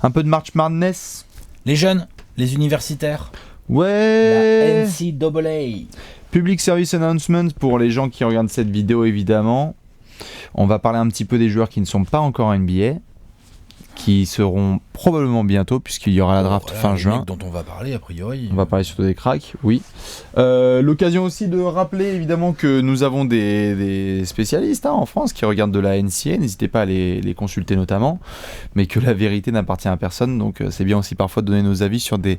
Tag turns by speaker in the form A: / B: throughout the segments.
A: Un peu de March Madness.
B: Les jeunes, les universitaires.
A: Ouais.
B: La NCAA.
A: Public Service Announcement pour les gens qui regardent cette vidéo, évidemment. On va parler un petit peu des joueurs qui ne sont pas encore en NBA, qui seront probablement bientôt, puisqu'il y aura la draft fin juin.
B: Dont on va parler, a priori.
A: On va parler surtout des cracks, oui. L'occasion aussi de rappeler, évidemment, que nous avons des spécialistes en France qui regardent de la NCA. N'hésitez pas à les consulter notamment, mais que la vérité n'appartient à personne. Donc c'est bien aussi parfois de donner nos avis sur des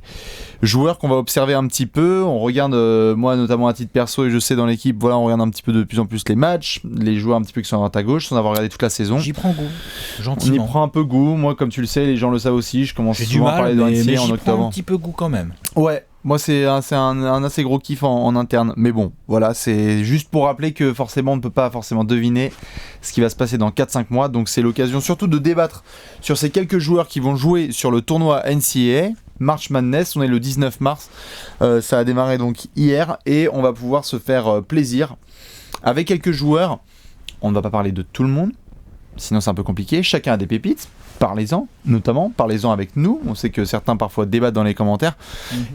A: joueurs qu'on va observer un petit peu. On regarde, moi notamment à titre perso, et je sais dans l'équipe, voilà, on regarde un petit peu de plus en plus les matchs, les joueurs un petit peu qui sont à droite à gauche, sans avoir regardé toute la saison.
B: J'y prends goût,
A: On
B: gentiment.
A: y prend un peu goût. Moi, comme tu le sais, les gens le savent aussi. Je commence souvent à parler de NCA en
B: j'y
A: octobre.
B: prends un petit peu goût quand même.
A: Ouais, moi c'est un assez gros kiff en interne. Mais bon, voilà, c'est juste pour rappeler que forcément on ne peut pas forcément deviner ce qui va se passer dans 4-5 mois. Donc c'est l'occasion surtout de débattre sur ces quelques joueurs qui vont jouer sur le tournoi NCAA. March Madness, on est le 19 mars. Ça a démarré donc hier et on va pouvoir se faire plaisir avec quelques joueurs. On ne va pas parler de tout le monde, sinon c'est un peu compliqué. Chacun a des pépites. Parlez-en, notamment, parlez-en avec nous. On sait que certains parfois débattent dans les commentaires.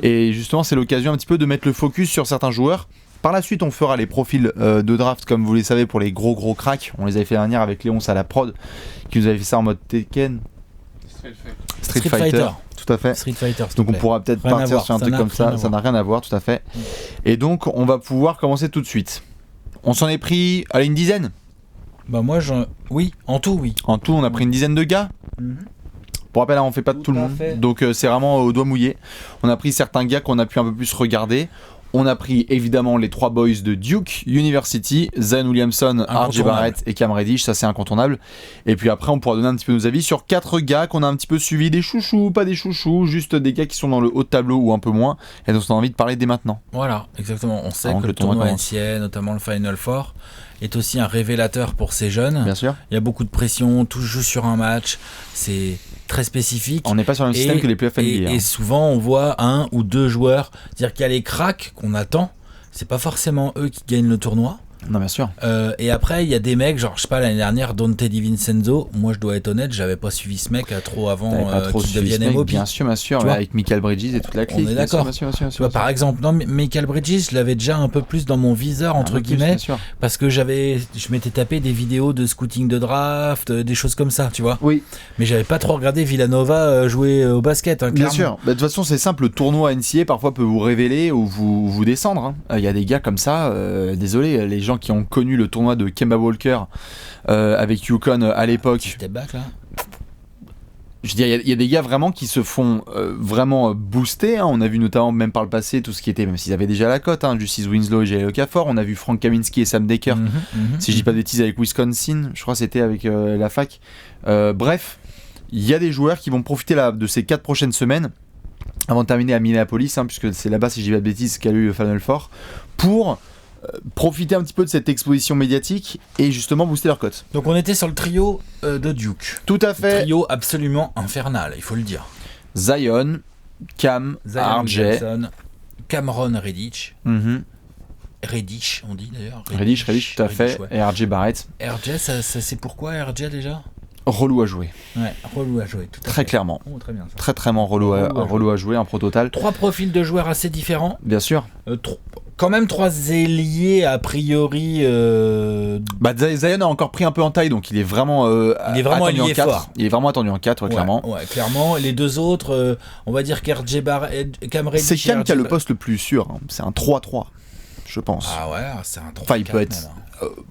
A: Et justement, c'est l'occasion un petit peu de mettre le focus sur certains joueurs. Par la suite, on fera les profils de draft, comme vous les savez, pour les gros cracks. On les avait fait dernière avec Léonce à la prod, qui nous avait fait ça en mode Tekken. Street Fighter. Tout à fait.
B: Street Fighter.
A: Donc on pourra peut-être partir sur un truc comme ça. Ça n'a rien à voir, tout à fait. Et donc, on va pouvoir commencer tout de suite. On s'en est pris, allez, une dizaine.
B: Bah moi, oui, en tout, oui.
A: En tout, on a pris une dizaine de gars. Pour rappel, on fait pas de tout le monde, donc c'est vraiment au doigt mouillé. On a pris certains gars qu'on a pu un peu plus regarder. On a pris évidemment les 3 boys de Duke University, Zion Williamson, RJ Barrett et Cam Reddish, ça c'est incontournable. Et puis après on pourra donner un petit peu nos avis sur 4 gars qu'on a un petit peu suivis, des chouchous, pas des chouchous, juste des gars qui sont dans le haut de tableau ou un peu moins, et dont on a envie de parler dès maintenant.
B: Voilà, exactement. On sait que le tournoi NCAA, notamment le Final Four, est aussi un révélateur pour ces jeunes.
A: Bien sûr.
B: Il y a beaucoup de pression, tous jouent sur un match, c'est très spécifique.
A: On n'est pas sur le même système que les playoffs NBA.
B: Et souvent on voit 1 ou 2 joueurs, c'est-à-dire qu'il y a les cracks qu'on attend, c'est pas forcément eux qui gagnent le tournoi.
A: Non, bien sûr.
B: Et après, il y a des mecs, genre, je sais pas, l'année dernière, Dante DiVincenzo, moi je dois être honnête, j'avais pas suivi ce mec trop avant qu'il devienne MOP.
A: Bien sûr, avec Michael Bridges et toute la clique.
B: On est d'accord. Tu vois, par exemple, non, Michael Bridges, je l'avais déjà un peu plus dans mon viseur, entre guillemets, parce que je m'étais tapé des vidéos de scouting de draft, des choses comme ça, tu vois.
A: Oui.
B: Mais j'avais pas trop regardé Villanova jouer au basket, hein,
A: bien sûr. De toute façon, c'est simple, le tournoi NCAA parfois peut vous révéler ou vous descendre. Il y a des gars comme ça, désolé, les gens qui ont connu le tournoi de Kemba Walker avec UConn à l'époque.
B: Step back là.
A: Je veux dire, il y a des gars vraiment qui se font vraiment booster. On a vu notamment, même par le passé, tout ce qui était, même s'ils avaient déjà la cote, Justice Winslow et J.L. Okafor. On a vu Frank Kaminsky et Sam Dekker, si je dis pas de bêtises, avec Wisconsin. Je crois que c'était avec la fac. Bref, il y a des joueurs qui vont profiter de ces 4 prochaines semaines, avant de terminer à Minneapolis, puisque c'est là-bas, si je dis pas de bêtises, qu'a eu le Final Four, pour profiter un petit peu de cette exposition médiatique et justement booster leur cote.
B: Donc on était sur le trio de Duke.
A: Tout à fait.
B: Trio absolument infernal, il faut le dire.
A: Zion, Cam, RJ,
B: Wilson, Cameron Reddish. Reddish, on dit d'ailleurs.
A: Reddish, tout à fait. Ouais. Et RJ Barrett.
B: RJ, ça c'est pourquoi RJ déjà ?
A: Relou à jouer.
B: Ouais, relou à jouer. Tout à
A: très
B: fait.
A: clairement.
B: Oh, très bien. Ça.
A: Très relou à jouer, un pro total.
B: 3 profils de joueurs assez différents.
A: Bien sûr.
B: Quand même 3 ailiers a priori.
A: Zion a encore pris un peu en taille, donc il est vraiment attendu en 4. Fort. Il est vraiment attendu en 4, clairement.
B: Ouais, clairement. Les 2 autres, on va dire qu'RJ Barrett, Cam Reddish.
A: C'est Cam qui a le poste le plus sûr. C'est un 3-3, je pense.
B: Ah ouais, c'est un 3-4.
A: Enfin, il peut être.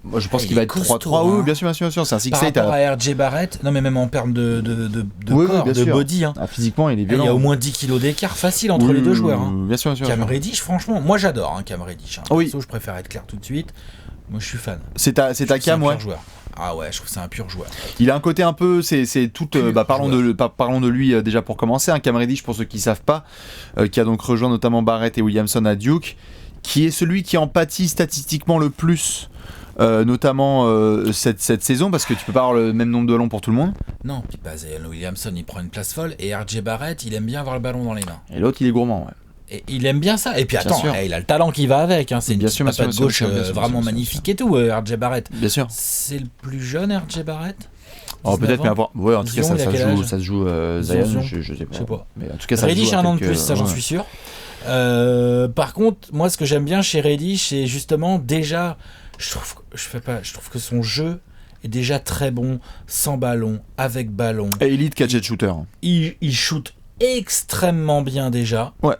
A: Moi, je pense qu'il va être 3-3. Oui, bien sûr. C'est un 6-8.
B: Par rapport à RJ Barrett, non mais même en termes de corps, de body.
A: Physiquement, il est violent.
B: Il y a au moins 10 kilos d'écart facile entre les 2 joueurs.
A: Bien sûr.
B: Cam Reddish, franchement, moi j'adore Cam Reddish.
A: Oui.
B: Perso, je préfère être clair tout de suite. Moi, je suis fan.
A: C'est ta Cam, ouais.
B: Ah ouais, je trouve que c'est un pur joueur.
A: Il a un côté un peu, c'est tout. Parlons de lui déjà pour commencer. Cam Reddish, pour ceux qui ne savent pas, qui a donc rejoint notamment Barrett et Williamson à Duke, qui est celui qui en pâtit statistiquement le plus. Notamment cette saison, parce que tu peux pas avoir le même nombre de ballons pour tout le monde.
B: Non, puis Zion Williamson il prend une place folle et RJ Barrett il aime bien avoir le ballon dans les mains.
A: Et l'autre il est gourmand, ouais.
B: Et il aime bien ça. Et puis attends, il a le talent qui va avec. C'est une patte gauche vraiment magnifique et tout, RJ Barrett.
A: Bien sûr.
B: C'est le plus jeune RJ Barrett ?
A: Oh, peut-être, mais avoir. Ouais, en tout cas,
B: Zion,
A: ça se joue Zion, je sais pas. Mais en tout cas, ça
B: Reddish
A: a
B: un an de plus, ça j'en suis sûr. Par contre, moi, ce que j'aime bien chez Reddish, c'est justement déjà, je trouve que son jeu est déjà très bon, sans ballon, avec ballon.
A: Et Elite catch and shooter.
B: Il shoot extrêmement bien déjà.
A: Ouais.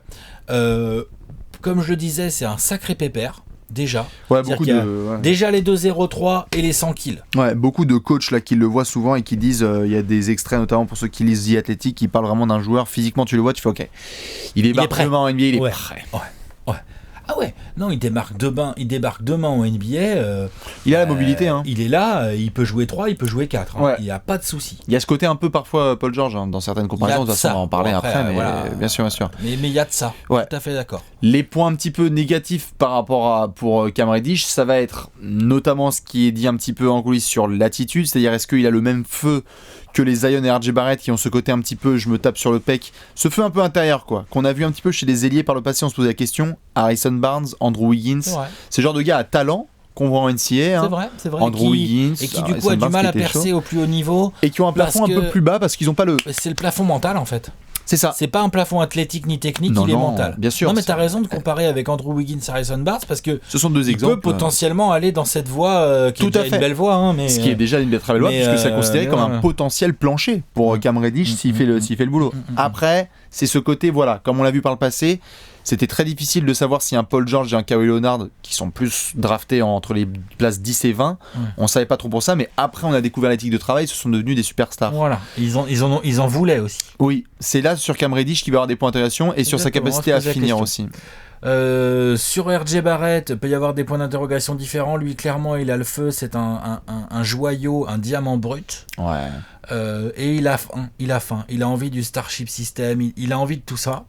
B: Comme je le disais, c'est un sacré pépère. Déjà.
A: Ouais, beaucoup
B: déjà les 2-0-3 et les 100 kills.
A: Ouais, beaucoup de coachs là qui le voient souvent et qui disent, il y a des extraits notamment pour ceux qui lisent The Athletic, qui parlent vraiment d'un joueur, physiquement tu le vois, tu fais ok. Il est prêt en NBA, il est prêt.
B: Ouais. Ah ouais, non, il débarque demain en NBA.
A: Il a la mobilité. Hein.
B: Il est là, il peut jouer 3, il peut jouer 4. Hein.
A: Ouais.
B: Il n'y a pas de souci.
A: Il y a ce côté un peu parfois Paul George dans certaines comparaisons, de toute façon on va en parler après, mais voilà. Bien sûr.
B: Mais il y a de ça,
A: ouais.
B: Tout à fait d'accord.
A: Les points un petit peu négatifs par rapport pour Cam Reddish, ça va être notamment ce qui est dit un petit peu en coulisses sur l'attitude, c'est-à-dire est-ce qu'il a le même feu que les Zion et RJ Barrett qui ont ce côté un petit peu je me tape sur le pec, ce feu un peu intérieur quoi, qu'on a vu un petit peu chez les ailiers par le passé, on se posait la question, Harrison Barnes, Andrew Wiggins, c'est le genre de gars à talent qu'on voit en NCAA, hein.
B: C'est vrai.
A: Andrew Wiggins,
B: et qui du coup a du mal à percer au plus haut niveau.
A: Et qui ont un plafond un peu plus bas parce qu'ils n'ont pas le...
B: C'est le plafond mental en fait.
A: C'est ça.
B: C'est pas un plafond athlétique ni technique, il est mental.
A: Bien sûr.
B: Non mais t'as raison de comparer avec Andrew Wiggins et Harrison Barnes parce que
A: ce sont deux exemples.
B: Il peut potentiellement aller dans cette voie qui est déjà une belle voie. Hein, mais,
A: ce qui est déjà une très belle voie puisque c'est considéré comme un potentiel plancher pour Cam Reddish s'il fait le boulot. Après, c'est ce côté, voilà, comme on l'a vu par le passé, c'était très difficile de savoir si un Paul George et un Kawhi Leonard, qui sont plus draftés entre les places 10 et 20, on savait pas trop pour ça, mais après on a découvert l'éthique de travail, ce sont devenus des superstars.
B: Voilà, ils en voulaient aussi.
A: Oui, c'est là sur Cam Reddish qui va avoir des points d'intégration et sur sa capacité à finir aussi.
B: Sur RJ Barrett, il peut y avoir des points d'interrogation différents. Lui, clairement, il a le feu, c'est un joyau, un diamant brut.
A: Ouais.
B: Et il a faim. Il a envie du Starship System, il a envie de tout ça.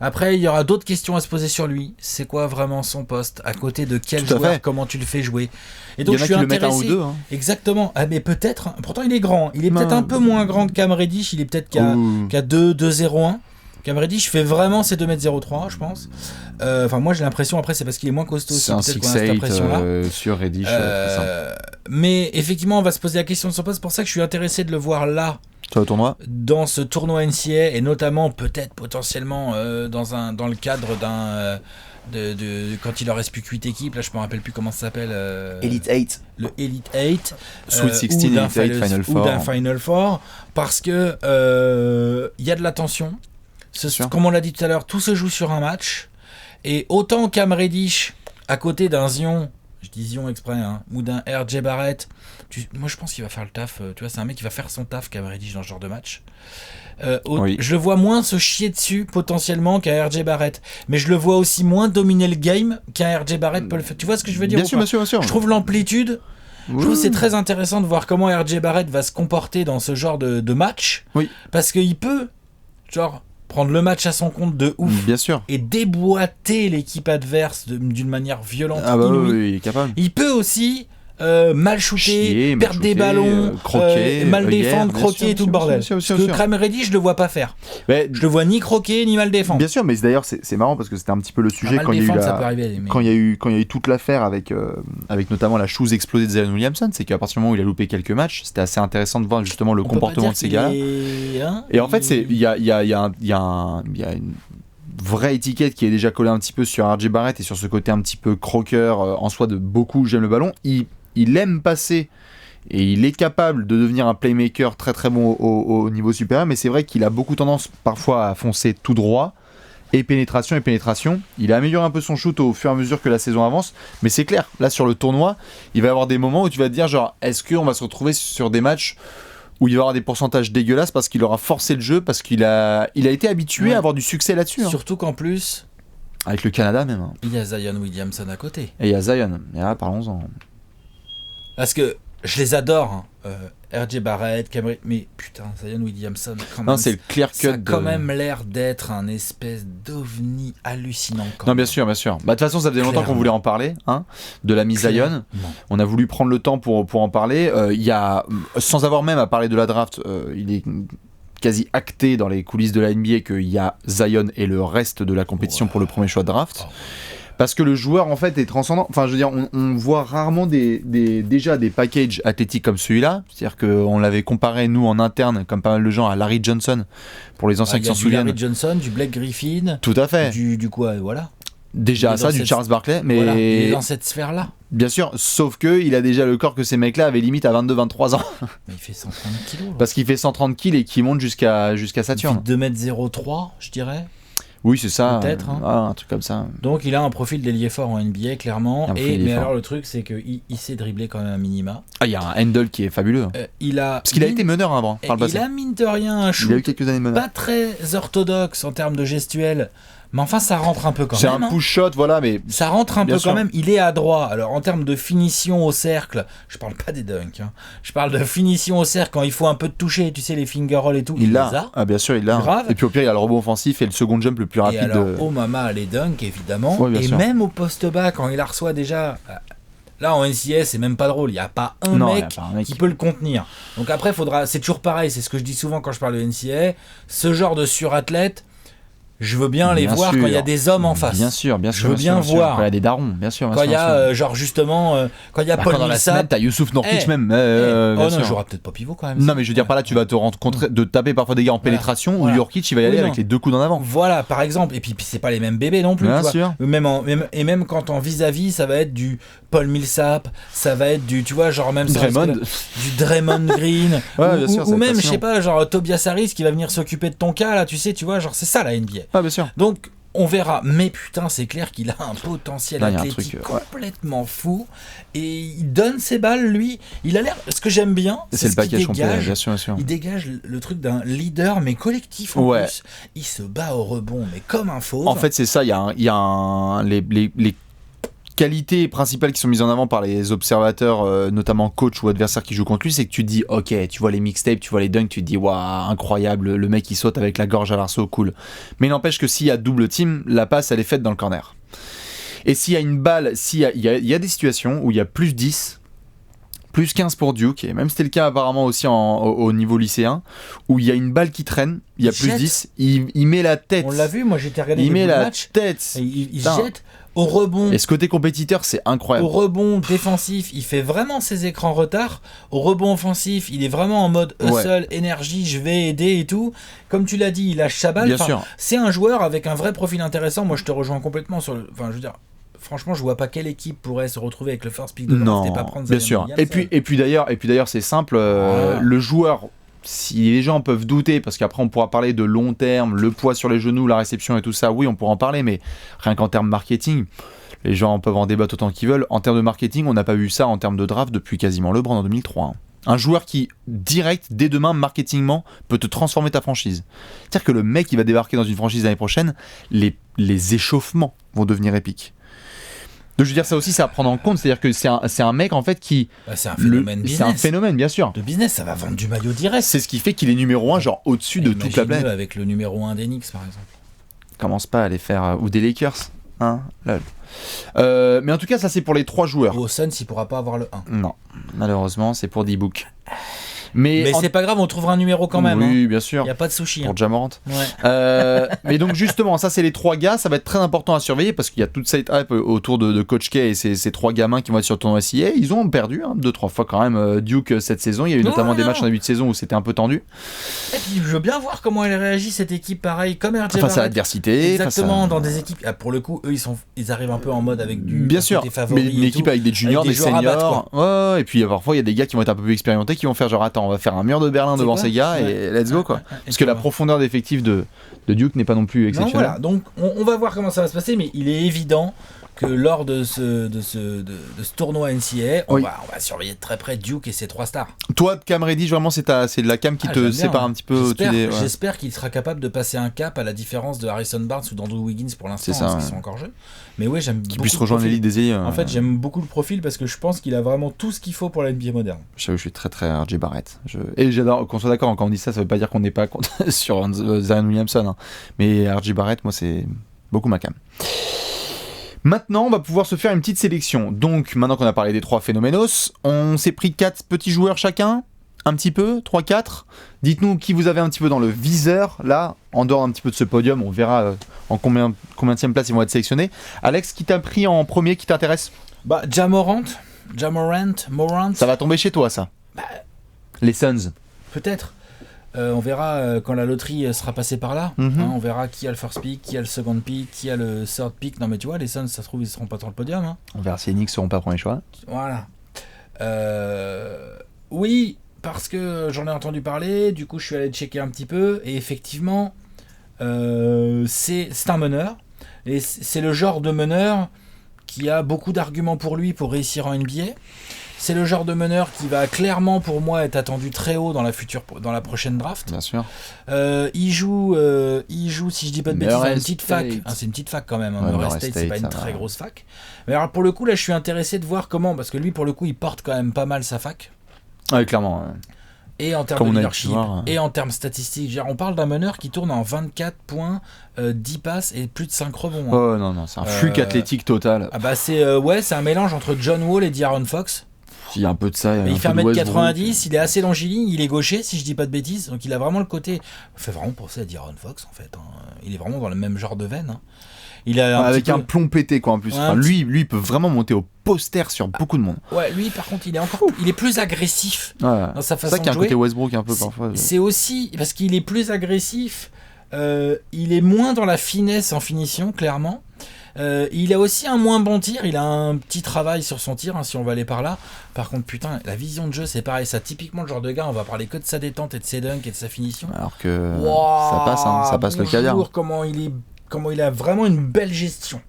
B: Après, il y aura d'autres questions à se poser sur lui. C'est quoi vraiment son poste? À côté de quel joueur? Comment tu le fais jouer? Et donc,
A: il y en a qui le mettent un ou deux. Hein.
B: Exactement. Ah, mais peut-être. Pourtant, il est grand. Il est peut-être un peu moins grand que Cam Reddish. Il est peut-être qu'à 2,01. Cam Reddish fait vraiment ses 2m03, je pense. Moi, j'ai l'impression. Après, c'est parce qu'il est moins costaud.
A: C'est un 6'8" sur Reddish.
B: Mais effectivement, on va se poser la question de son poste. C'est pour ça que je suis intéressé de le voir là. Dans ce tournoi NCAA et notamment peut-être potentiellement dans le cadre quand il leur reste plus que 8 équipes, là je me rappelle plus comment ça s'appelle,
A: Elite 8.
B: Le Elite 8
A: Sweet 16, Elite 8, Final Four.
B: Ou d'un Final Four, parce que y a de la tension. Comme on l'a dit tout à l'heure, tout se joue sur un match et autant Cam Reddish à côté d'un Zion, je dis Zion exprès, hein, ou d'un RJ Barrett, moi je pense qu'il va faire le taf, tu vois, c'est un mec qui va faire son taf, Cam Reddish, dans ce genre de match. Je le vois moins se chier dessus potentiellement qu'un RJ Barrett, mais je le vois aussi moins dominer le game qu'un RJ Barrett peut le faire. Tu vois ce que je veux dire?
A: Bien sûr.
B: Je trouve l'amplitude, je trouve que c'est très intéressant de voir comment RJ Barrett va se comporter dans ce genre de match, parce qu'il peut prendre le match à son compte de ouf,
A: bien sûr,
B: et déboîter l'équipe adverse d'une manière violente.
A: Il est capable.
B: Il peut aussi mal shooter, perdre des ballons,
A: croquer,
B: mal défendre, croquer et tout le bordel. Ce que Cam Reddish, je le vois pas faire. Je le vois ni croquer ni mal défendre.
A: Bien sûr, mais d'ailleurs c'est marrant parce que c'était un petit peu le sujet quand il y a eu toute l'affaire avec notamment la chose explosée de Zion Williamson, c'est qu'à partir du moment où il a loupé quelques matchs, c'était assez intéressant de voir justement le comportement de ces gars-là. Et en fait, il y a une vraie étiquette qui est déjà collée un petit peu sur RJ Barrett et sur ce côté un petit peu croqueur en soi de beaucoup j'aime le ballon. Il aime passer et il est capable de devenir un playmaker très très bon au niveau supérieur, mais c'est vrai qu'il a beaucoup tendance parfois à foncer tout droit et pénétration. Il a amélioré un peu son shoot au fur et à mesure que la saison avance, mais c'est clair, là sur le tournoi, il va y avoir des moments où tu vas te dire genre, est-ce qu'on va se retrouver sur des matchs où il va y avoir des pourcentages dégueulasses parce qu'il aura forcé le jeu, parce qu'il a été habitué à avoir du succès là-dessus.
B: Surtout qu'en plus...
A: Avec le Canada même.
B: Il y a Zion Williamson à côté.
A: Et il y a Zion, et là parlons-en.
B: Parce que je les adore, RJ Barrett, Cameron, mais putain, Zion Williamson, quand même,
A: c'est le clear cut.
B: Ça a quand même l'air d'être un espèce d'ovni hallucinant.
A: Bien sûr. Bah, de toute façon, ça faisait longtemps qu'on voulait en parler, de l'ami Zion. On a voulu prendre le temps pour en parler. Il y a, sans avoir même à parler de la draft, il est quasi acté dans les coulisses de la NBA qu'il y a Zion et le reste de la compétition pour le premier choix de draft. Parce que le joueur en fait est transcendant. Enfin, je veux dire, on voit rarement déjà des packages athlétiques comme celui-là. C'est-à-dire qu'on l'avait comparé nous en interne, comme pas mal de gens, à Larry Johnson pour les anciens qui s'en souviennent.
B: Larry Johnson, du Blake Griffin.
A: Tout à fait.
B: Du quoi, voilà.
A: Déjà ça, du Charles Barkley, mais
B: voilà, il est dans cette sphère-là.
A: Bien sûr, sauf que il a déjà le corps que ces mecs-là avaient limite à 22-23 ans.
B: Mais il fait 130 kilos. Là.
A: Parce qu'il fait 130 kilos et qu'il monte jusqu'à Saturne.
B: Il fait 2m03, je dirais.
A: Oui, c'est ça.
B: Peut-être. Hein.
A: Un truc comme ça.
B: Donc il a un profil d'ailier fort en NBA, clairement. Mais alors le truc, c'est qu'il sait dribbler quand même un minima.
A: Ah, il y a un handle qui est fabuleux. Parce qu'il a été meneur avant, par le passé.
B: Il a mine de rien un shoot
A: il a eu quelques années de meneur.
B: Pas très orthodoxe en termes de gestuel. Mais enfin, ça rentre un peu quand même.
A: C'est un push shot, voilà, mais.
B: Ça rentre un peu quand même. Il est adroit. Alors, en termes de finition au cercle, je parle pas des dunks. Hein. Je parle de finition au cercle quand il faut un peu de toucher, tu sais, les finger rolls et tout.
A: Il l'a. Ah, bien sûr, il l'a.
B: Grave.
A: Et puis au pire, il y a le rebond offensif et le second jump le plus rapide.
B: Et alors, oh mama, les dunks, évidemment. Ouais, et sûr. Même au poste bas, quand il la reçoit déjà. Là, en NCAA, c'est même pas drôle. Il n'y a pas un mec qui peut le contenir. Donc après, c'est toujours pareil. C'est ce que je dis souvent quand je parle de NCAA. Ce genre de surathlète. Je veux bien les voir quand il y a des hommes en face.
A: Bien sûr.
B: Je veux bien voir.
A: Quand il y a des darons, bien sûr.
B: Quand il y a, genre justement, quand il y a Paul Millsap.
A: Dans la semaine, t'as Youssouf Nourkic même.
B: Oh non, j'aurai peut-être pas pivot quand même.
A: Non, mais je veux dire, par là, tu vas te rendre compte de taper parfois des gars en pénétration où Nourkic, il va y aller avec les deux coudes en avant.
B: Voilà, par exemple. Et puis c'est pas les mêmes bébés non plus.
A: Bien sûr.
B: Même quand en vis-à-vis, ça va être du Paul Millsap, ça va être du, tu vois, genre même du Draymond Green. Ou même, je sais pas, genre Tobias Harris qui va venir s'occuper de ton cas, là, tu sais, tu vois, genre c'est ça la NBA.
A: Ah, bien sûr.
B: Donc, on verra. Mais putain, c'est clair qu'il a un potentiel athlétique complètement fou. Et il donne ses balles, lui. Il a l'air. Ce que j'aime bien,
A: c'est le package complet, bien sûr.
B: Il dégage le truc d'un leader, mais collectif en plus. Il se bat au rebond, mais comme un fauve.
A: En fait, c'est ça. Il y a les qualités principales qui sont mises en avant par les observateurs, notamment coach ou adversaires qui jouent contre lui, c'est que tu te dis ok, tu vois les mixtapes, tu vois les dunks, tu te dis waouh, incroyable, le mec il saute avec la gorge à l'arceau, cool. Mais il n'empêche que s'il y a double team, la passe elle est faite dans le corner. Et s'il y a une balle, il y a des situations où il y a plus 10, plus 15 pour Duke, et même c'était le cas apparemment aussi au niveau lycéen, où il y a une balle qui traîne, il y a plus 10, il met la tête.
B: On l'a vu, moi j'étais regardé
A: il met la
B: match,
A: tête.
B: Il jette. Au rebond.
A: Et ce côté compétiteur, c'est incroyable.
B: Au rebond défensif, il fait vraiment ses écrans retard. Au rebond offensif, il est vraiment en mode hustle, énergie, je vais aider et tout. Comme tu l'as dit, il lâche sa balle.
A: Bien sûr.
B: C'est un joueur avec un vrai profil intéressant. Moi, je te rejoins complètement sur le. Enfin, je veux dire. Franchement, je vois pas quelle équipe pourrait se retrouver avec le first pick de draft et pas prendre
A: bien sûr. Et puis d'ailleurs, c'est simple. Le joueur. Si les gens peuvent douter, parce qu'après on pourra parler de long terme, le poids sur les genoux, la réception et tout ça, oui on pourra en parler, mais rien qu'en termes marketing, les gens peuvent en débattre autant qu'ils veulent. En termes de marketing, on n'a pas vu ça en termes de draft depuis quasiment LeBron en 2003. Hein. Un joueur qui, direct, dès demain, marketingement, peut te transformer ta franchise. C'est-à-dire que le mec qui va débarquer dans une franchise l'année prochaine, les échauffements vont devenir épiques. Donc, je veux dire, ça aussi, c'est à prendre en compte. C'est-à-dire que c'est un mec, en fait, qui...
B: c'est un phénomène business.
A: C'est un phénomène, bien sûr.
B: De business, ça va vendre du maillot direct.
A: C'est ce qui fait qu'il est numéro 1, genre au-dessus de toute la planète.
B: Avec le numéro 1 des Knicks, par exemple.
A: Commence pas à les faire... ou des Lakers. Hein, mais en tout cas, ça, c'est pour les 3 joueurs.
B: Au Suns, il pourra pas avoir le 1.
A: Non, malheureusement, c'est pour D-Book.
B: Mais c'est pas grave, on trouvera un numéro quand même.
A: Oui,
B: hein.
A: bien sûr.
B: Il n'y a pas de sushi.
A: Pour Ja Morant.
B: Ouais.
A: Mais donc justement, ça c'est les 3 gars, ça va être très important à surveiller parce qu'il y a toute cette hype autour de Coach K et ces 3 gamins qui vont être sur le tournoi SIA. Ils ont perdu 2-3 fois quand même Duke cette saison. Il y a eu notamment des matchs en début de saison où c'était un peu tendu.
B: Et puis je veux bien voir comment elle réagit cette équipe, pareil, comme RJ Barrett.
A: Face à l'adversité.
B: Exactement, dans des équipes. Ah, pour le coup, eux ils arrivent un peu en mode avec du.
A: Bien sûr, mais une équipe avec des juniors, des seniors. Ouais, et puis parfois il y a des gars qui vont être un peu plus expérimentés qui vont faire genre attends, on va faire un mur de Berlin devant ces gars et let's go quoi. Parce que la profondeur d'effectif de Duke n'est pas non plus exceptionnelle.
B: Voilà, donc on va voir comment ça va se passer, mais il est évident que lors de ce tournoi NCAA, on va surveiller de très près Duke et ses 3 stars.
A: Toi, Cam Reddish, vraiment c'est de la cam qui te sépare un petit peu.
B: J'espère qu'il sera capable de passer un cap à la différence de Harrison Barnes ou d'Andrew Wiggins pour l'instant, parce qu'ils sont encore jeunes. Mais ouais, j'aime beaucoup. Qui puisse
A: rejoindre l'élite des ailiers.
B: En fait, j'aime beaucoup le profil parce que je pense qu'il a vraiment tout ce qu'il faut pour la NBA moderne.
A: Je suis très très RJ Barrett. Et j'adore qu'on soit d'accord, quand on dit ça, ça veut pas dire qu'on n'est pas sur Zion Williamson. Hein. Mais RJ Barrett, moi, c'est beaucoup ma cam. Maintenant, on va pouvoir se faire une petite sélection. Donc, maintenant qu'on a parlé des 3 phénoménos, on s'est pris 4 petits joueurs chacun, un petit peu, 3-4. Dites-nous qui vous avez un petit peu dans le viseur, là, en dehors un petit peu de ce podium, on verra en combienième place ils vont être sélectionnés. Alex, qui t'a pris en premier, qui t'intéresse?
B: Bah, Morant.
A: Ça va tomber chez toi, ça. Les Suns.
B: Peut-être. On verra quand la loterie sera passée par là. On verra qui a le first pick, qui a le second pick, qui a le third pick. Non, mais tu vois, les Suns, ça se trouve, ils seront pas sur le podium. Hein.
A: On verra si les Knicks seront pas premier choix.
B: Voilà. Oui, parce que j'en ai entendu parler. Du coup, je suis allé checker un petit peu. Et effectivement, c'est un meneur. Et c'est le genre de meneur qui a beaucoup d'arguments pour lui pour réussir en NBA. C'est le genre de meneur qui va clairement, pour moi, être attendu très haut dans la prochaine draft.
A: Bien sûr.
B: Il joue, si je dis pas de bêtises, dans une petite fac. C'est une petite fac quand même. Murray State, c'est pas une très grosse fac. Mais alors, pour le coup, là, je suis intéressé de voir comment, parce que lui, pour le coup, il porte quand même pas mal sa fac.
A: Oui, clairement.
B: Et en termes de leadership, et en termes statistiques. On parle d'un meneur qui tourne en 24 points, 10 passes et plus de 5 rebonds. Hein.
A: Oh non, c'est un fluke athlétique total.
B: Ah bah c'est un mélange entre John Wall et D'Aaron Fox.
A: Il y a un peu de ça.
B: Il fait 1m90, il est assez longiligne, il est gaucher si je dis pas de bêtises, donc il a vraiment le côté. Il fait vraiment penser à D'Aaron Fox en fait. Hein. Il est vraiment dans le même genre de veine. Hein. Il a
A: avec un plomb pété quoi en plus. Lui il peut vraiment monter au poster sur beaucoup de monde.
B: Ouais, lui par contre il est plus agressif dans sa façon de jouer.
A: C'est ça qu'il y a un côté Westbrook un peu parfois.
B: C'est aussi parce qu'il est plus agressif. Il est moins dans la finesse en finition clairement. Il a aussi un moins bon tir, il a un petit travail sur son tir, si on va aller par là. Par contre, putain, la vision de jeu, c'est pareil. Ça, typiquement, le genre de gars, on va parler que de sa détente et de ses dunks et de sa finition.
A: Alors que ça passe le caviar.
B: Comment il a vraiment une belle gestion.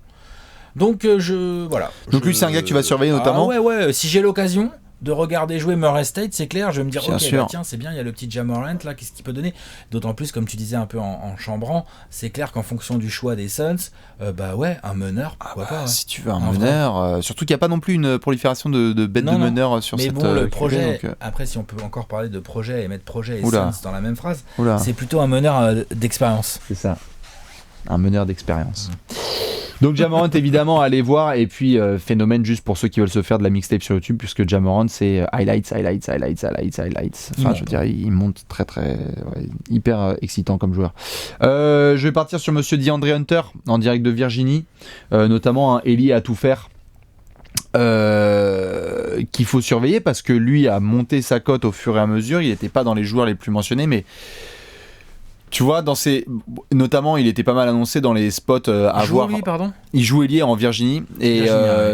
B: Donc, voilà.
A: Donc, lui, c'est un gars que tu vas surveiller notamment.
B: Ouais. Si j'ai l'occasion de regarder jouer Murray State, c'est clair, je vais me dire, tiens, c'est bien, il y a le petit Ja Morant là, qu'est-ce qu'il peut donner? D'autant plus, comme tu disais un peu en chambrant, c'est clair qu'en fonction du choix des Suns, un meneur, pourquoi pas.
A: Si tu veux un meneur, surtout qu'il n'y a pas non plus une prolifération de bêtes de meneurs sur cette.
B: Mais bon, le projet, après, si on peut encore parler de projet et mettre projet et Suns dans la même phrase, c'est plutôt un meneur d'expérience.
A: C'est ça. Un meneur d'expérience. Donc Ja Morant évidemment à aller voir, et puis phénomène juste pour ceux qui veulent se faire de la mixtape sur YouTube, puisque Ja Morant c'est highlights. Enfin je veux dire il monte très hyper excitant comme joueur. Je vais partir sur monsieur DeAndre Hunter en direct de Virginie, notamment Eli à tout faire. Qu'il faut surveiller parce que lui a monté sa cote au fur et à mesure, il n'était pas dans les joueurs les plus mentionnés, mais tu vois, notamment, il était pas mal annoncé dans les spots à voir. Il joue ailier en Virginie et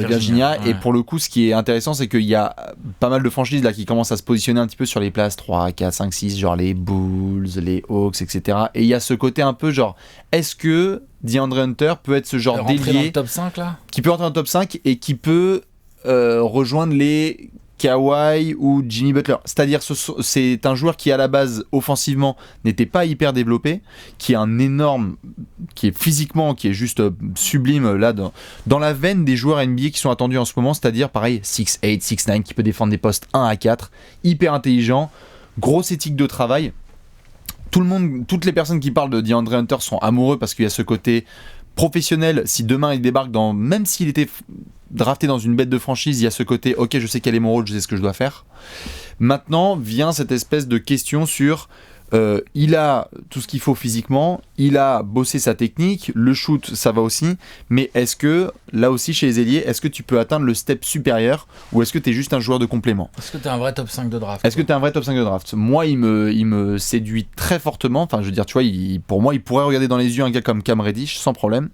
A: Virginia. Ouais. Et pour le coup, ce qui est intéressant, c'est qu'il y a pas mal de franchises là qui commencent à se positionner un petit peu sur les places 3, 4, 5, 6, genre les Bulls, les Hawks, etc. Et il y a ce côté un peu genre, est-ce que DeAndre Hunter peut être ce genre d'ailier
B: dans le top 5 là,
A: qui peut rentrer dans le top 5 et qui peut rejoindre les Kawhi ou Jimmy Butler, c'est-à-dire c'est un joueur qui à la base offensivement n'était pas hyper développé, qui est physiquement, qui est juste sublime là dans la veine des joueurs NBA qui sont attendus en ce moment, c'est-à-dire pareil 6'8", 6'9", qui peut défendre des postes 1 à 4, hyper intelligent, grosse éthique de travail. Toutes les personnes qui parlent de DeAndre Hunter sont amoureux parce qu'il y a ce côté professionnel. Si demain il débarque même s'il était drafté dans une bête de franchise, il y a ce côté ok, je sais quel est mon rôle, je sais ce que je dois faire. Maintenant vient cette espèce de question sur il a tout ce qu'il faut physiquement, il a bossé sa technique, le shoot ça va aussi, mais est-ce que là aussi chez les ailiers, est-ce que tu peux atteindre le step supérieur ou est-ce que tu es juste un joueur de complément?
B: Est-ce que tu es un vrai top 5 de draft?
A: Moi il me séduit très fortement, enfin je veux dire tu vois, pour moi il pourrait regarder dans les yeux un gars comme Cam Reddish sans problème,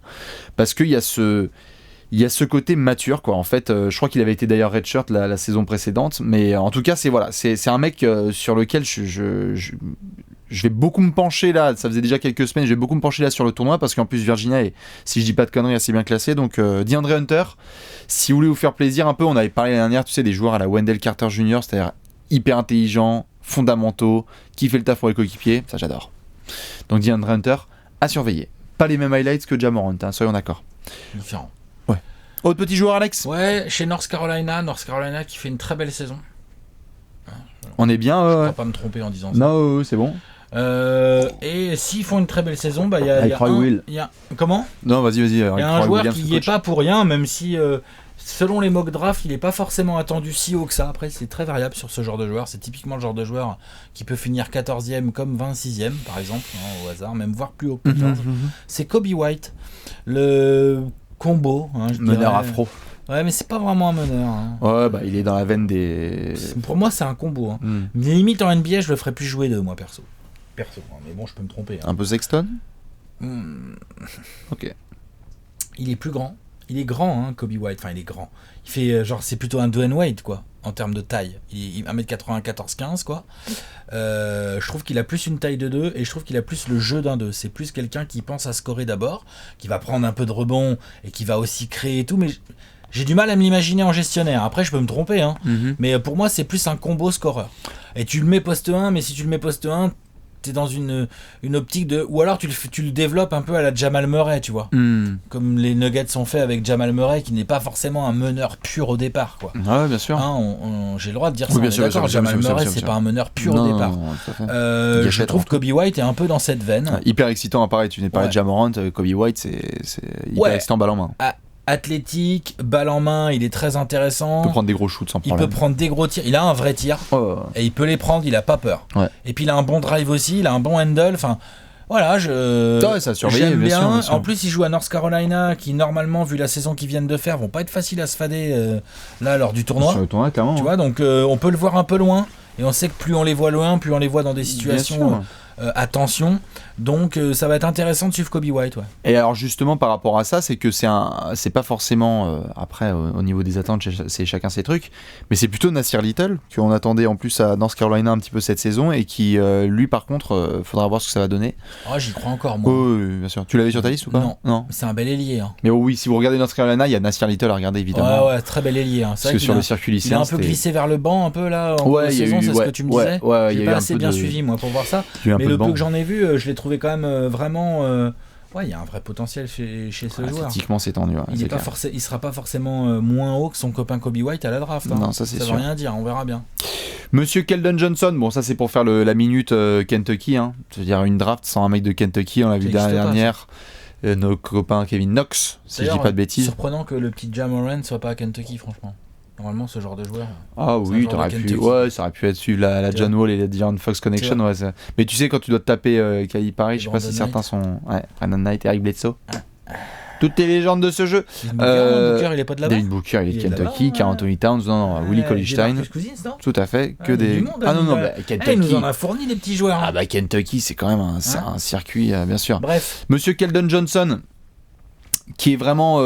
A: parce qu'il y a ce côté mature quoi. En fait je crois qu'il avait été d'ailleurs redshirt la saison précédente, mais en tout cas c'est un mec sur lequel je vais beaucoup me pencher là, ça faisait déjà quelques semaines, je vais beaucoup me pencher là sur le tournoi parce qu'en plus Virginia est, si je dis pas de conneries, assez bien classé. Donc DeAndre Hunter, si vous voulez vous faire plaisir un peu, on avait parlé l'année dernière, tu sais, des joueurs à la Wendell Carter Jr., c'est-à-dire hyper intelligents, fondamentaux, qui fait le taf pour les coéquipiers, ça j'adore. Donc DeAndre Hunter à surveiller. Pas les mêmes highlights que Ja Morant, soyons d'accord.
B: Différent.
A: Ouais. Autre petit joueur, Alex?
B: Ouais, chez North Carolina qui fait une très belle saison.
A: On est bien.
B: Je ne vais pas me tromper en disant ça.
A: Non, c'est bon.
B: Et s'ils font une très belle saison, il y a
A: Will.
B: Comment?
A: Non, vas-y.
B: Il y a un joueur qui n'y est pas pour rien, même si selon les mock drafts, il n'est pas forcément attendu si haut que ça. Après, c'est très variable sur ce genre de joueur. C'est typiquement le genre de joueur qui peut finir 14e comme 26e, par exemple, au hasard, même voire plus haut que 14. C'est Kobe White, le combo.
A: Meneur afro.
B: Ouais, mais c'est pas vraiment un meneur.
A: Ouais, bah il est dans la veine des...
B: Pour moi, c'est un combo. Limite en NBA, je le ferais plus jouer 2, moi, perso. Mais bon, je peux me tromper.
A: Un peu Sexton. Ok.
B: Il est plus grand. Il est grand, Kobe White. Enfin, il est grand. Il fait c'est plutôt un Dwayne Wade, quoi, en termes de taille. Il est 1m94-15, quoi. Je trouve qu'il a plus une taille de 2 et je trouve qu'il a plus le jeu d'un 2. C'est plus quelqu'un qui pense à scorer d'abord, qui va prendre un peu de rebond et qui va aussi créer et tout, mais j'ai du mal à me l'imaginer en gestionnaire. Après, je peux me tromper, mais pour moi, c'est plus un combo scoreur. Et tu le mets poste 1, mais si tu le mets poste 1, t'es dans une optique de... Ou alors tu le développes un peu à la Jamal Murray, tu vois. Comme les Nuggets sont faits avec Jamal Murray, qui n'est pas forcément un meneur pur au départ, quoi.
A: Ouais, bien sûr.
B: J'ai le droit de dire ça,
A: bien sûr,
B: d'accord. Jamal Murray, c'est pas un meneur pur au départ. Je trouve que Kobe White est un peu dans cette veine.
A: Hyper excitant, pareil, tu venais de parler de Ja Morant, Kobe White, c'est hyper excitant, balle en main.
B: Athlétique, balle en main, il est très intéressant.
A: Il peut prendre des gros shoots sans problème.
B: Il peut prendre des gros tirs. Il a un vrai tir. Et il peut les prendre, il a pas peur. Et puis il a un bon drive aussi, il a un bon handle. Enfin, voilà, j'aime bien. En plus, il joue à North Carolina, qui normalement, vu la saison qu'ils viennent de faire, vont pas être faciles à se fader là lors du tournoi.
A: Sur le tournoi, clairement.
B: Tu vois, donc on peut le voir un peu loin. Et on sait que plus on les voit loin, plus on les voit dans des situations attention. Donc ça va être intéressant de suivre Kobe White. Ouais.
A: Et alors justement par rapport à ça, c'est que c'est pas forcément après au niveau des attentes, c'est chacun ses trucs, mais c'est plutôt Nassir Little qu'on attendait en plus à North Carolina un petit peu cette saison et qui lui par contre faudra voir ce que ça va donner.
B: J'y crois encore moi.
A: Oui, bien sûr. Tu l'avais sur ta liste ou pas?
B: Non. C'est un bel ailier.
A: Mais oui, si vous regardez North Carolina, il y a Nassir Little à regarder évidemment.
B: Ouais, très bel ailier.
A: Parce que sur le circuit lycéen,
B: il a un peu glissé vers le banc un peu là en saison, c'est ce que tu me disais. J'ai pas assez bien suivi moi pour voir ça. Mais le peu que j'en ai vu, je l'ai trouvé quand même vraiment. Il y a un vrai potentiel chez ce joueur.
A: Athlétiquement, c'est tendu.
B: Il sera pas forcément moins haut que son copain Kobe White à la draft.
A: Non, ça c'est sûr.
B: Ça veut rien dire, on verra bien.
A: Monsieur Keldon Johnson, bon, ça c'est pour faire la minute Kentucky. C'est-à-dire une draft sans un mec de Kentucky, on l'a vu l'année dernière. Nos copains Kevin Knox, si je dis pas de bêtises.
B: C'est surprenant que le petit Ja Morant soit pas à Kentucky, franchement. Normalement, ce genre de joueur.
A: Ah oui, ça aurait pu être celui la John Wall et la De'Aaron Fox Connection. Mais tu sais, quand tu dois te taper Calipari, je sais pas si certains sont. Brandon Knight, Eric Bledsoe. Toutes les légendes de ce jeu.
B: Booker, il est pas de là-bas.
A: David Booker, il est de Kentucky. Carl Anthony Towns, Willie Cauley-Stein. Tout à fait. Que des.
B: Kentucky. Il nous en a fourni des petits joueurs.
A: Kentucky, c'est quand même un circuit, bien sûr.
B: Bref.
A: Monsieur Keldon Johnson, qui est vraiment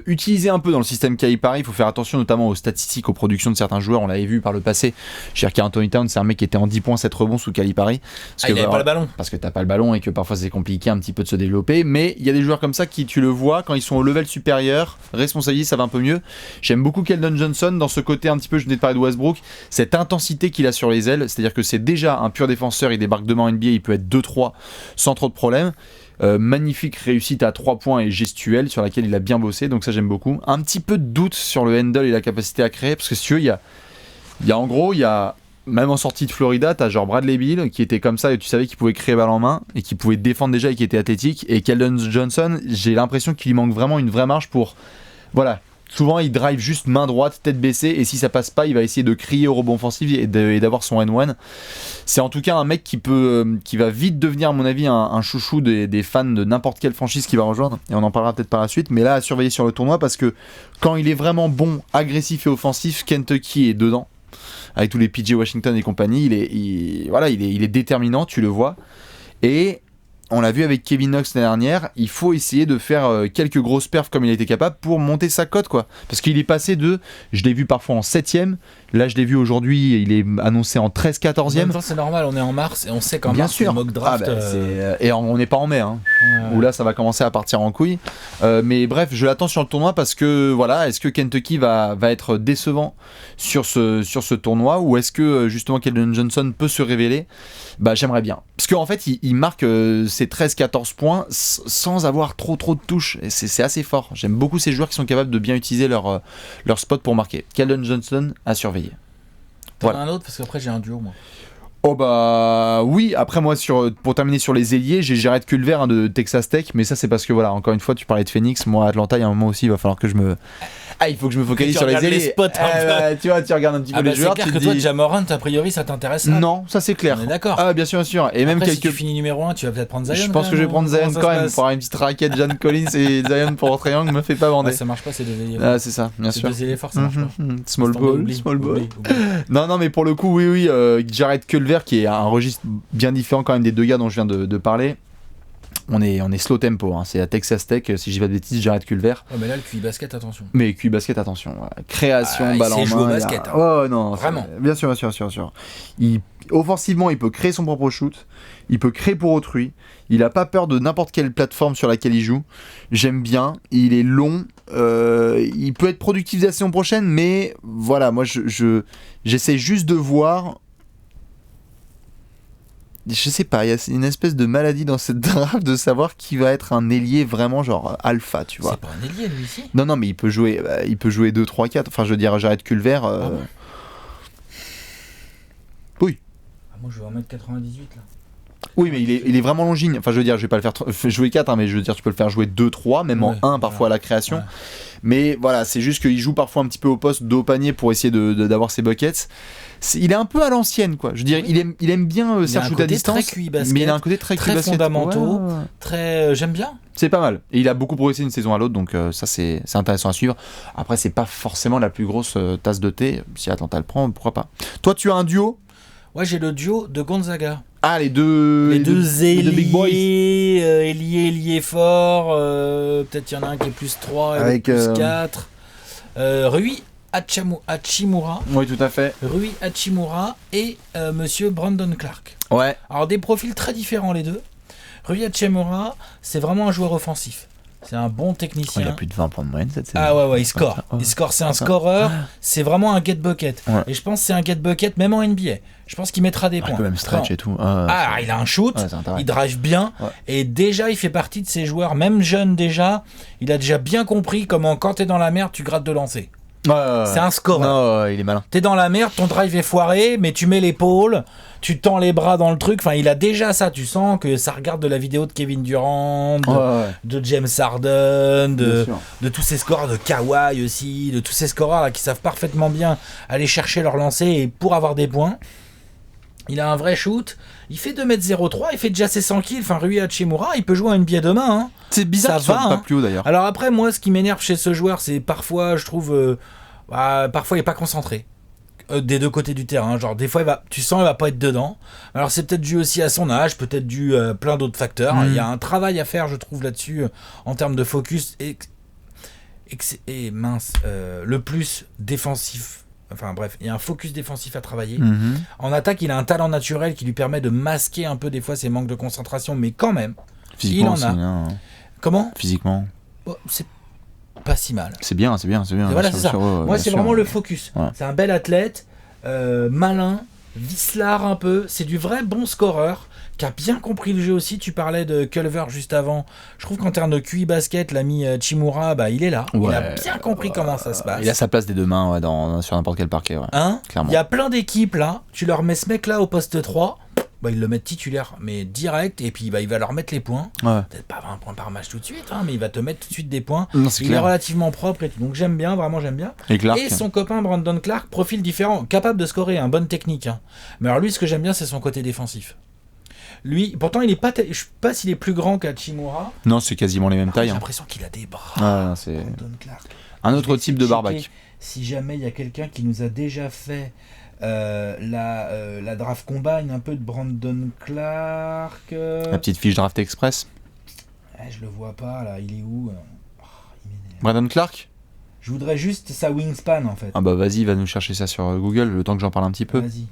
A: utilisé un peu dans le système Calipari. Il faut faire attention notamment aux statistiques, aux productions de certains joueurs. On l'avait vu par le passé. Carl Anthony Towns, c'est un mec qui était en 10 points, 7 rebonds sous Calipari.
B: Il n'avait pas le ballon.
A: Parce que t'as pas le ballon et que parfois c'est compliqué un petit peu de se développer. Mais il y a des joueurs comme ça qui, tu le vois, quand ils sont au level supérieur, responsabilisés, ça va un peu mieux. J'aime beaucoup Keldon Johnson dans ce côté un petit peu, je venais de parler de Westbrook, cette intensité qu'il a sur les ailes. C'est-à-dire que c'est déjà un pur défenseur, il débarque demain en NBA, il peut être 2-3 sans trop de problèmes. Magnifique réussite à 3 points et gestuelle sur laquelle il a bien bossé, donc ça j'aime beaucoup. Un petit peu de doute sur le handle et la capacité à créer, parce que si tu veux, il y a même en sortie de Florida, t'as genre Bradley Beal qui était comme ça et tu savais qu'il pouvait créer balle en main et qui pouvait défendre déjà et qui était athlétique. Et Keldon Johnson, j'ai l'impression qu'il lui manque vraiment une vraie marge pour. Voilà. Souvent, il drive juste main droite, tête baissée, et si ça passe pas, il va essayer de crier au rebond offensif et d'avoir son N1. C'est en tout cas un mec qui va vite devenir, à mon avis, un chouchou des fans de n'importe quelle franchise qu'il va rejoindre, et on en parlera peut-être par la suite, mais là, à surveiller sur le tournoi, parce que quand il est vraiment bon, agressif et offensif, Kentucky est dedans, avec tous les PJ Washington et compagnie, il est déterminant, tu le vois, et on l'a vu avec Kevin Knox l'année dernière, il faut essayer de faire quelques grosses perfs comme il a été capable pour monter sa cote, quoi. Parce qu'il est passé je l'ai vu parfois en 7ème, là je l'ai vu aujourd'hui, il est annoncé en 13-14ème. En
B: même temps, c'est normal, on est en mars et on sait qu'en mars, le mock draft.
A: Et on n'est pas en mai, où là ça va commencer à partir en couille. Mais bref, je l'attends sur le tournoi parce que voilà, est-ce que Kentucky va être décevant sur ce tournoi, ou est-ce que justement Keldon Johnson peut se révéler? J'aimerais bien. Parce qu'en fait, il marque ses 13-14 points sans avoir trop de touches. Et c'est assez fort. J'aime beaucoup ces joueurs qui sont capables de bien utiliser leur spot pour marquer. Keldon Johnson à surveiller.
B: T'en as un autre parce qu'après j'ai un duo moi.
A: Oh bah oui, après moi pour terminer sur les ailiers, j'ai Jared Culver de Texas Tech, mais ça c'est parce que voilà, encore une fois tu parlais de Phoenix, moi Atlanta il y a un moment aussi il va falloir que je me... Ah il faut que je me focalise sur les ailiers.
B: Les spots
A: tu vois, tu regardes un petit peu les joueurs.
B: C'est clair que toi Ja Morant a priori ça t'intéresse là.
A: Non, ça c'est clair.
B: On est d'accord.
A: Ah bien sûr, bien sûr. Et
B: après,
A: même
B: si tu finis numéro 1, tu vas peut-être prendre Zion.
A: Je pense que je vais prendre Zion quand même, pour avoir une petite raquette John Collins et Zion pour triangle me fait pas bander.
B: Ça marche pas ces deux ailiers.
A: Ah c'est ça, bien sûr.
B: Ces deux ailiers forts ça marche pas.
A: Small ball. Non mais pour le coup oui, Jared Culver qui est un registre bien différent quand même des deux gars dont je viens de parler. On est slow tempo, hein. C'est à Texas Tech, si j'ai pas de bêtises, Jared Culver.
B: Oh mais là le QI basket, attention.
A: Mais QI basket, attention. Création, balle en main.
B: Il sait jouer au basket.
A: Oh non,
B: vraiment.
A: Bien sûr. Offensivement, il peut créer son propre shoot. Il peut créer pour autrui. Il a pas peur de n'importe quelle plateforme sur laquelle il joue. J'aime bien. Il est long. Il peut être productif la saison prochaine, mais voilà, moi j'essaie juste de voir. Je sais pas, il y a une espèce de maladie dans cette draft de savoir qui va être un ailier vraiment genre alpha, tu vois.
B: C'est pas un ailier lui ici.
A: Non, mais il peut jouer 2, 3, 4. Enfin, je veux dire, Jared Culver. Oui.
B: Moi, je vais en mettre 98 là.
A: Oui, mais il est vraiment longiligne. Enfin, je veux dire, je vais pas le faire jouer 4, hein, mais je veux dire, tu peux le faire jouer 2, 3, même en 1 parfois à la création. Ouais. Mais voilà, c'est juste qu'il joue parfois un petit peu au poste dos au panier pour essayer d'avoir ses buckets. Il est un peu à l'ancienne, quoi. Je veux dire, il aime bien faire shoot à distance,
B: basket,
A: mais il a un côté très
B: fondamentaux, très j'aime bien.
A: C'est pas mal. Et il a beaucoup progressé d'une saison à l'autre, donc ça c'est intéressant à suivre. Après, c'est pas forcément la plus grosse tasse de thé. Si Atlanta le prend, pourquoi pas. Toi, tu as un duo ?
B: Ouais, j'ai le duo de Gonzaga.
A: Ah, les deux big boys.
B: Ailier fort. Peut-être il y en a un qui est plus 3 et avec plus 4. Rui Hachimura.
A: Oui, tout à fait.
B: Rui Hachimura et monsieur Brandon Clark.
A: Ouais.
B: Alors, des profils très différents, les deux. Rui Hachimura, c'est vraiment un joueur offensif. C'est un bon technicien.
A: Il a plus de 20 points de moyenne cette saison.
B: Ah ouais, il score. Il score, c'est un scoreur. C'est vraiment un get bucket. Ouais. Et je pense que c'est un get bucket même en NBA. Je pense qu'il mettra des points. Il
A: peut même stretch et tout.
B: Il a un shoot. Il drive bien. Ouais. Et déjà, il fait partie de ces joueurs, même jeune déjà. Il a déjà bien compris comment, quand t'es dans la merde, tu grattes de lancer. C'est un scoreur.
A: Non, il est malin.
B: T'es dans la merde, ton drive est foiré, mais tu mets l'épaule, tu tends les bras dans le truc. Enfin, il a déjà ça. Tu sens que ça regarde de la vidéo de Kevin Durant, de James Harden, de tous ces scoreurs, de Kawhi aussi, de tous ces scoreurs là, qui savent parfaitement bien aller chercher leur lancer et pour avoir des points. Il a un vrai shoot. Il fait 2m03, il fait déjà ses 100 kills. Enfin, Rui Hachimura, il peut jouer à NBA demain. Hein.
A: C'est bizarre qu'il soit pas plus haut d'ailleurs.
B: Alors après, moi, ce qui m'énerve chez ce joueur, c'est parfois, je trouve, parfois il est pas concentré des deux côtés du terrain. Genre des fois, tu sens, il va pas être dedans. Alors c'est peut-être dû aussi à son âge, peut-être dû à plein d'autres facteurs. Il y a un travail à faire, je trouve, là-dessus en termes de focus et mince, le plus défensif. Enfin bref, il y a un focus défensif à travailler. En attaque, il a un talent naturel qui lui permet de masquer un peu des fois ses manques de concentration, mais quand même,
A: physiquement,
B: il en a.
A: Bien.
B: Comment ?
A: Physiquement.
B: C'est pas si mal.
A: C'est bien.
B: Voilà, c'est ça. Moi, c'est vraiment le focus. Ouais. C'est un bel athlète, malin, vicelard un peu. C'est du vrai bon scoreur qui a bien compris le jeu aussi. Tu parlais de Culver juste avant. Je trouve qu'en termes de QI basket, l'ami Chimura, il est là. Ouais, il a bien compris comment ça se passe.
A: Il a sa place des deux mains sur n'importe quel parquet. Ouais.
B: Hein, il y a plein d'équipes là. Tu leur mets ce mec-là au poste 3. Ils le mettent titulaire, mais direct, et puis il va leur mettre les points. Ouais. Peut-être pas 20 points par match tout de suite, mais il va te mettre tout de suite des points.
A: Non,
B: il est relativement propre et tout. Donc j'aime bien, vraiment j'aime bien. Et son copain Brandon Clark, profil différent, capable de scorer, bonne technique. Mais alors lui, ce que j'aime bien, c'est son côté défensif. Lui, pourtant, il est pas. Je sais pas s'il est plus grand qu'Hachimura.
A: Non, c'est quasiment les mêmes tailles.
B: J'ai l'impression qu'il a des bras.
A: C'est Brandon Clark. Un autre type de barbac.
B: Si jamais il y a quelqu'un qui nous a déjà fait. La draft combine un peu de Brandon Clark.
A: La petite fiche draft express.
B: Je le vois pas là, il est où
A: Brandon Clark.
B: Je voudrais juste sa wingspan en fait.
A: Ah vas-y, va nous chercher ça sur Google le temps que j'en parle un petit peu.
B: Vas-y.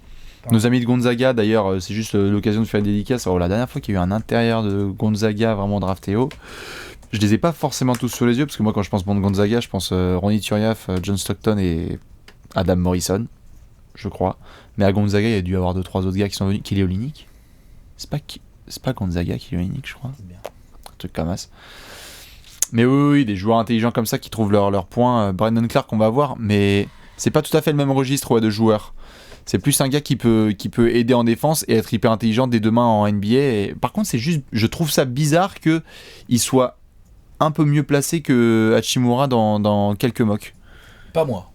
A: Nos amis de Gonzaga d'ailleurs, c'est juste l'occasion de faire une dédicace. La dernière fois qu'il y a eu un intérieur de Gonzaga vraiment drafté haut, je les ai pas forcément tous sous les yeux parce que moi quand je pense de Gonzaga, je pense Ronny Turiaf, John Stockton et Adam Morrison. Je crois. Mais à Gonzaga, il y a dû y avoir 2-3 autres gars qui sont venus. Kelly Olynyk. C'est pas Gonzaga, Kelly Olynyk, je crois. C'est bien. Un truc comme ça. Mais oui, des joueurs intelligents comme ça qui trouvent leur point. Brandon Clark, on va voir. Mais c'est pas tout à fait le même registre de joueurs. C'est plus un gars qui peut aider en défense et être hyper intelligent des deux mains en NBA. Et par contre, c'est juste, je trouve ça bizarre qu'il soit un peu mieux placé que Hachimura dans quelques mocks.
B: Pas moi.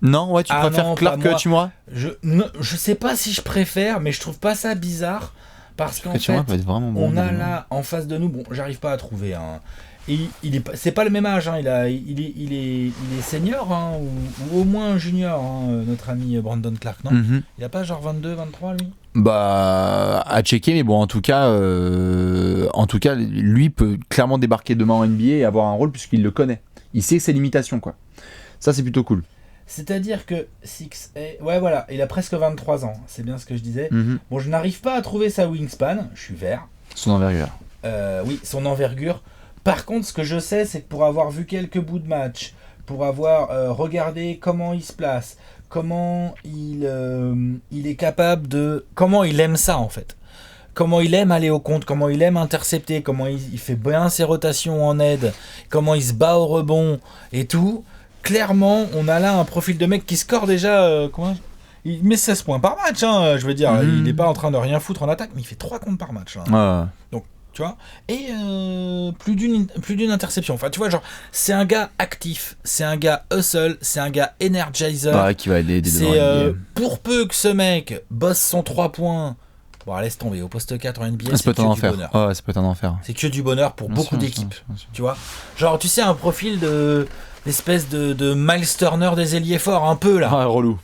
A: Non, ouais, tu préfères Clark que Hachimura ?
B: Je sais pas si je préfère, mais je trouve pas ça bizarre parce qu'en fait, on a là en face de nous, bon, j'arrive pas à trouver un. C'est pas le même âge, hein, il est senior hein, ou au moins junior, hein, notre ami Brandon Clark, non ? Il a pas genre 22, 23 lui ?
A: Bah, à checker, mais bon, en tout cas, lui peut clairement débarquer demain en NBA et avoir un rôle puisqu'il le connaît. Il sait ses limitations, quoi. Ça, c'est plutôt cool.
B: C'est-à-dire que 6A, ouais, voilà, il a presque 23 ans, c'est bien ce que je disais. Bon, je n'arrive pas à trouver sa wingspan, je suis vert.
A: Son envergure.
B: Oui, son envergure. Par contre, ce que je sais, c'est que pour avoir vu quelques bouts de match, pour avoir regardé comment il se place, comment il est capable de... Comment il aime ça, en fait. Comment il aime aller au compte, comment il aime intercepter, comment il fait bien ses rotations en aide, comment il se bat au rebond et tout. Clairement, on a là un profil de mec qui score déjà... il met 16 points par match, hein, je veux dire. Il n'est pas en train de rien foutre en attaque, mais il fait 3 comptes par match. Là. Donc, tu vois, et plus d'une interception. Enfin, tu vois, genre, c'est un gars actif, c'est un gars hustle, c'est un gars energizer.
A: Qui va aider
B: pour peu que ce mec bosse son 3 points, bon, laisse tomber, au poste 4 en NBA,
A: c'est que du bonheur. Ça peut être un enfer.
B: C'est que du bonheur pour beaucoup d'équipes. Tu vois, genre, tu sais, un profil l'espèce de Miles Turner des ailiers forts, un peu là.
A: Relou.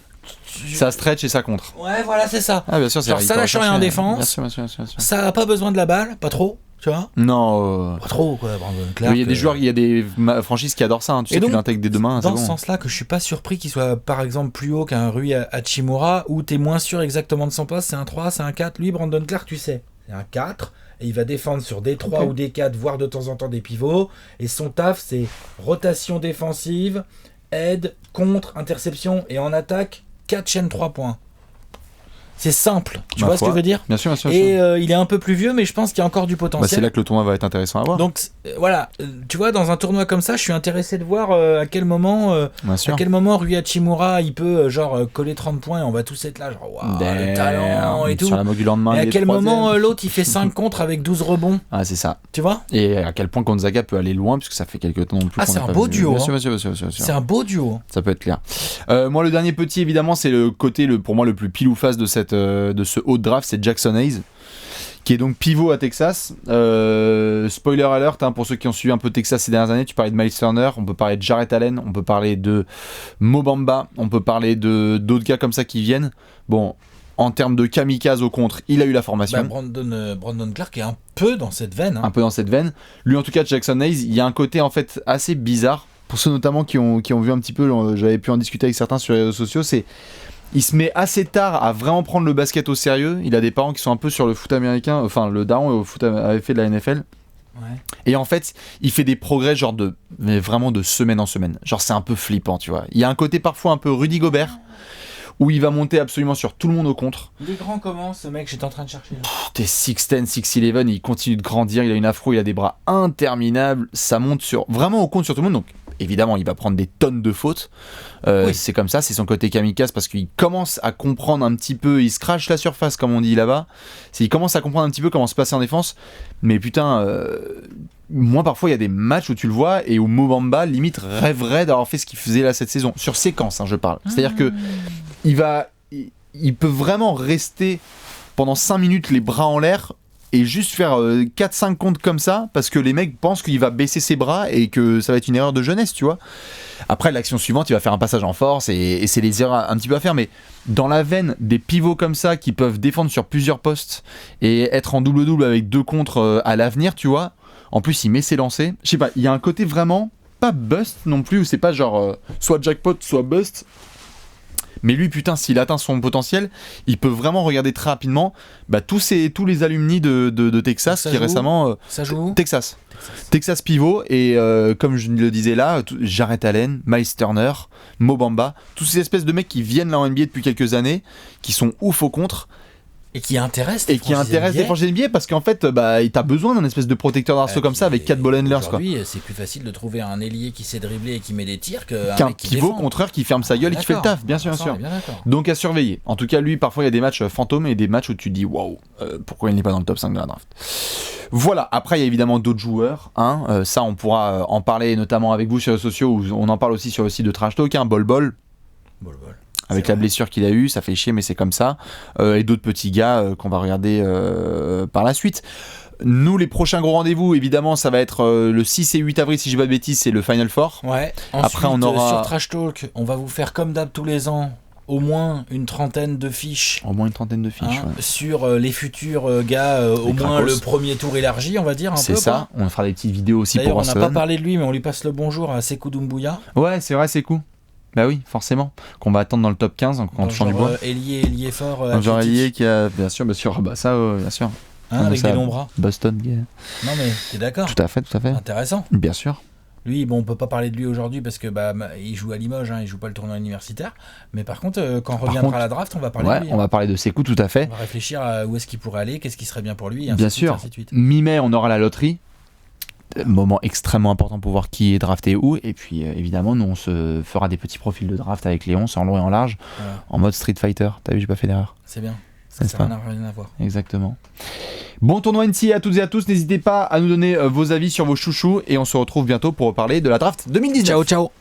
A: Ça stretch et ça contre.
B: Ouais, voilà, c'est ça.
A: Bien sûr,
B: ça lâche rien en défense.
A: Bien sûr.
B: Ça a pas besoin de la balle, pas trop, tu vois.
A: Non.
B: Pas trop, quoi. Brandon Clark.
A: Il y a des joueurs, il y a des franchises qui adorent ça. Hein. Tu sais, tu l'intègres dès demain.
B: Dans ce sens-là, que je suis pas surpris qu'il soit, par exemple, plus haut qu'un Rui Hachimura, où t'es moins sûr exactement de son poste. C'est un 3, c'est un 4. Lui, Brandon Clark, tu sais, c'est un 4. Et il va défendre sur des 3 ou des 4, voire de temps en temps des pivots. Et son taf, c'est rotation défensive, aide, contre, interception. Et en attaque, 4 chaînes 3 points. C'est simple, tu vois ce que je veux dire ?
A: Bien sûr.
B: Et il est un peu plus vieux, mais je pense qu'il y a encore du potentiel.
A: C'est là que le tournoi va être intéressant à voir.
B: Donc voilà, tu vois, dans un tournoi comme ça, je suis intéressé de voir à quel moment Rui Hachimura il peut coller 30 points et on va tous être là, genre waouh, le talent et tout.
A: Sur la moque du lendemain,
B: et à quel moment l'autre il fait 5 contres avec 12 rebonds.
A: Ah, c'est ça.
B: Tu vois ?
A: Et à quel point Gonzaga peut aller loin, puisque ça fait quelques temps non plus.
B: C'est un beau duo.
A: Bien sûr.
B: C'est un beau duo.
A: Ça peut être clair. Moi, le dernier petit, évidemment, c'est le côté, pour moi, le plus pile ou face de ce haut de draft, c'est Jackson Hayes, qui est donc pivot à Texas. Spoiler alert, hein, pour ceux qui ont suivi un peu Texas ces dernières années, tu parlais de Miles Turner, on peut parler de Jarrett Allen, on peut parler de Mo Bamba, on peut parler d'autres gars comme ça qui viennent. Bon, en termes de kamikaze au contre, il a eu la formation.
B: Brandon Clark est un peu dans cette veine. Hein.
A: Un peu dans cette veine. Lui, en tout cas, Jackson Hayes, il y a un côté en fait assez bizarre. Pour ceux notamment qui ont vu un petit peu, j'avais pu en discuter avec certains sur les réseaux sociaux, il se met assez tard à vraiment prendre le basket au sérieux. Il a des parents qui sont un peu sur le foot américain. Enfin, le daron au foot avait fait de la NFL.
B: Ouais.
A: Et en fait, il fait des progrès mais vraiment de semaine en semaine. Genre, c'est un peu flippant, tu vois. Il y a un côté parfois un peu Rudy Gobert, où il va monter absolument sur tout le monde au contre.
B: Il est grand comment, ce mec ? J'étais en train de chercher.
A: T'es 6'10", 6'11", il continue de grandir, il a une afro, il a des bras interminables. Ça monte vraiment au contre sur tout le monde. Donc, évidemment, il va prendre des tonnes de fautes. Oui. C'est comme ça, c'est son côté kamikaze parce qu'il commence à comprendre un petit peu, il scratch la surface comme on dit là-bas. Il commence à comprendre un petit peu comment se passer en défense. Mais putain, moi parfois il y a des matchs où tu le vois et où Mo Bamba limite rêverait d'avoir fait ce qu'il faisait là cette saison. Sur séquence, hein, je parle. C'est-à-dire que il peut vraiment rester pendant 5 minutes les bras en l'air et juste faire 4-5 comptes comme ça parce que les mecs pensent qu'il va baisser ses bras et que ça va être une erreur de jeunesse, tu vois. Après, l'action suivante, il va faire un passage en force et c'est les erreurs un petit peu à faire, mais dans la veine des pivots comme ça qui peuvent défendre sur plusieurs postes et être en double-double avec 2 contres à l'avenir, tu vois. En plus, il met ses lancers. Je sais pas, il y a un côté vraiment pas bust non plus, où c'est pas genre soit jackpot, soit bust. Mais lui, putain, s'il atteint son potentiel, il peut vraiment regarder très rapidement tous les alumni de Texas qui récemment...
B: Ça joue où ?
A: Texas pivot, et comme je le disais là, Jarrett Allen, Miles Turner, Mo Bamba, tous ces espèces de mecs qui viennent là en NBA depuis quelques années, qui sont ouf au contre.
B: Et qui intéresse
A: les franchises NBA parce qu'en fait, t'as besoin d'un espèce de protecteur d'arceau comme ça avec 4 ball handlers.
B: Aujourd'hui, c'est plus facile de trouver un ailier qui sait dribbler et qui met des tirs qu'un mec qui
A: pivot contreur qui ferme sa gueule et qui fait le taf, bien sûr. Donc à surveiller. En tout cas, lui, parfois, il y a des matchs fantômes et des matchs où tu te dis waouh, pourquoi il n'est pas dans le top 5 de la draft. Voilà, après il y a évidemment d'autres joueurs, ça on pourra en parler notamment avec vous sur les sociaux, où on en parle aussi sur le site de Trash Talk, Bol. Avec la blessure qu'il a eue, ça fait chier, mais c'est comme ça. Et d'autres petits gars qu'on va regarder par la suite. Nous, les prochains gros rendez-vous, évidemment, ça va être le 6 et 8 avril, si je dis pas de bêtises, c'est le Final Four.
B: Ouais. Ensuite, après, on aura... sur Trash Talk, on va vous faire comme d'hab tous les ans, au moins une trentaine de fiches. Sur les futurs gars, au moins le premier tour élargi, on va dire.
A: C'est ça, on fera des petites vidéos aussi pour Barcelone.
B: On n'a pas parlé de lui, mais on lui passe le bonjour à Sekou Doumbouya.
A: Ouais, c'est vrai, Sekou. Bah oui, forcément. Qu'on va attendre dans le top 15 en touchant du bois.
B: Ailier fort.
A: Genre ailier qui a, bien sûr, bah ça, bien sûr.
B: Avec des longs bras.
A: Boston.
B: Non mais t'es d'accord.
A: Tout à fait.
B: Intéressant.
A: Bien sûr.
B: Lui, on peut pas parler de lui aujourd'hui parce que il joue à Limoges, il joue pas le tournoi universitaire. Mais par contre, quand on reviendra à la draft, on va parler de lui.
A: On va parler de Sekou, tout à fait.
B: On va réfléchir à où est-ce qu'il pourrait aller, qu'est-ce qui serait bien pour lui.
A: Bien sûr. Mi-mai, on aura la loterie. Moment extrêmement important pour voir qui est drafté où, et puis évidemment nous on se fera des petits profils de draft avec Léon en long et en large, en mode Street Fighter. T'as vu, j'ai pas fait d'erreur.
B: C'est bien, ça n'a rien à voir.
A: Exactement. Bon tournoi NCAA à toutes et à tous, n'hésitez pas à nous donner vos avis sur vos chouchous, et on se retrouve bientôt pour parler de la draft 2019.
B: Ciao.